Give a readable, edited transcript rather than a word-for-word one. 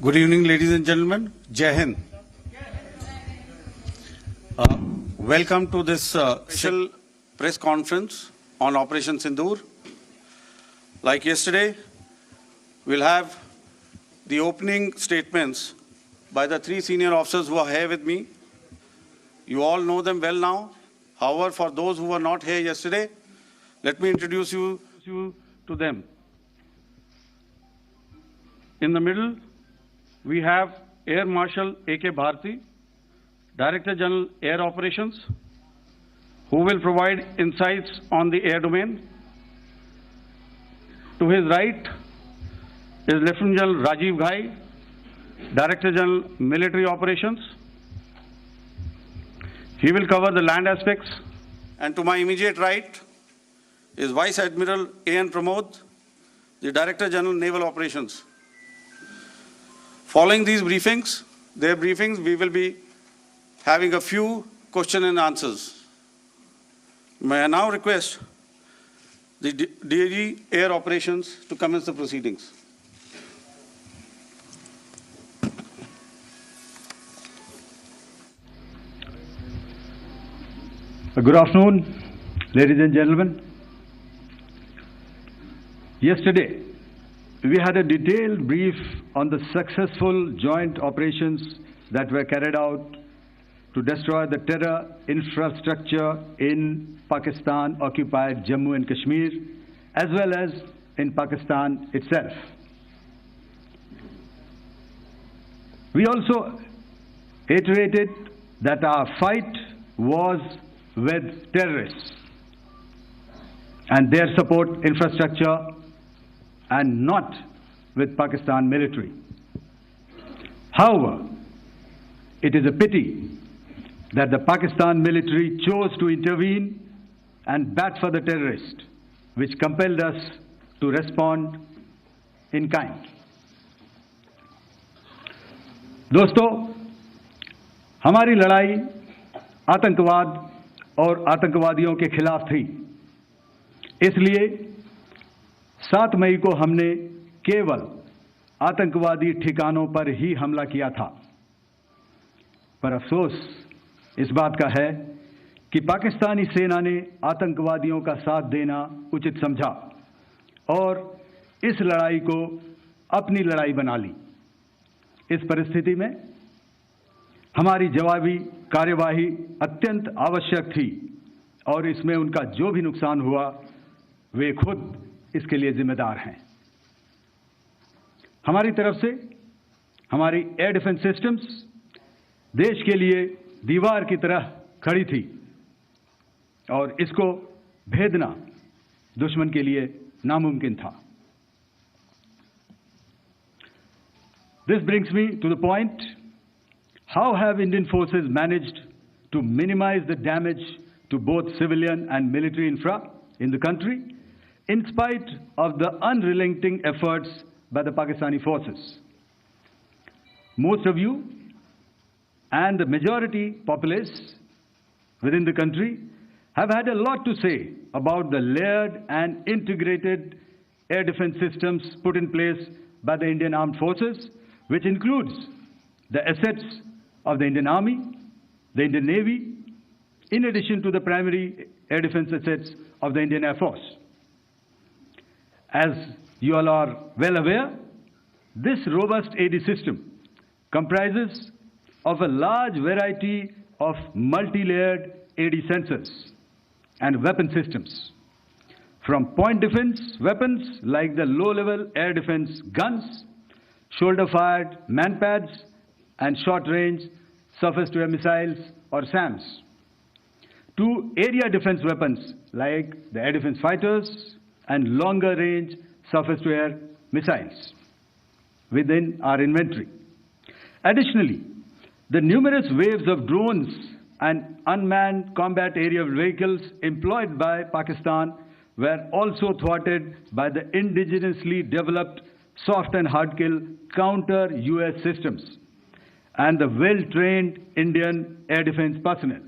Good evening, ladies and gentlemen. Jai Hind. Welcome to this special press conference on Operation Sindoor. Like yesterday, we'll have the opening statements by the three senior officers who are here with me. You all know them well now. However, for those who were not here yesterday, let me introduce you to them. In the middle, we have Air Marshal A.K. Bharti, Director General Air Operations, who will provide insights on the air domain. To his right is Lieutenant General Rajiv Ghai, Director General Military Operations. He will cover the land aspects. And to my immediate right is Vice Admiral A.N. Pramod, the Director General Naval Operations. Following these briefings, we will be having a few question and answers. May I now request the DG Air Operations to commence the proceedings. Good afternoon, ladies and gentlemen. Yesterday, we had a detailed brief on the successful joint operations that were carried out to destroy the terror infrastructure in Pakistan-occupied Jammu and Kashmir, as well as in Pakistan itself. We also iterated that our fight was with terrorists and their support infrastructure, and not with Pakistan military. However, it is a pity that the Pakistan military chose to intervene and bat for the terrorist, which compelled us to respond in kind. दोस्तों, हमारी लड़ाई आतंकवाद और आतंकवादियों के खिलाफ थी। इसलिए 7 मई को हमने केवल आतंकवादी ठिकानों पर ही हमला किया था। पर अफसोस इस बात का है कि पाकिस्तानी सेना ने आतंकवादियों का साथ देना उचित समझा और इस लड़ाई को अपनी लड़ाई बना ली। इस परिस्थिति में हमारी जवाबी कार्यवाही अत्यंत आवश्यक थी और इसमें उनका जो भी नुकसान हुआ, वे खुद इसके लिए जिम्मेदार हैं। हमारी तरफ से हमारी एयर डिफेंस सिस्टम्स देश के लिए दीवार की तरह खड़ी थी और इसको भेदना दुश्मन के लिए नामुमकिन था। This brings me to the point, how have Indian forces managed to minimize the damage to both civilian and military infra in the country, in spite of the unrelenting efforts by the Pakistani forces? Most of you and the majority populace within the country have had a lot to say about the layered and integrated air defense systems put in place by the Indian Armed Forces, which includes the assets of the Indian Army, the Indian Navy, in addition to the primary air defense assets of the Indian Air Force. As you all are well aware, this robust AD system comprises of a large variety of multi-layered AD sensors and weapon systems, from point defense weapons like the low-level air defense guns, shoulder-fired man-pads, and short-range surface-to-air missiles or SAMs, to area defense weapons like the air defense fighters and longer-range surface-to-air missiles within our inventory. Additionally, the numerous waves of drones and unmanned combat aerial vehicles employed by Pakistan were also thwarted by the indigenously developed soft and hard kill counter-US systems and the well-trained Indian air defense personnel.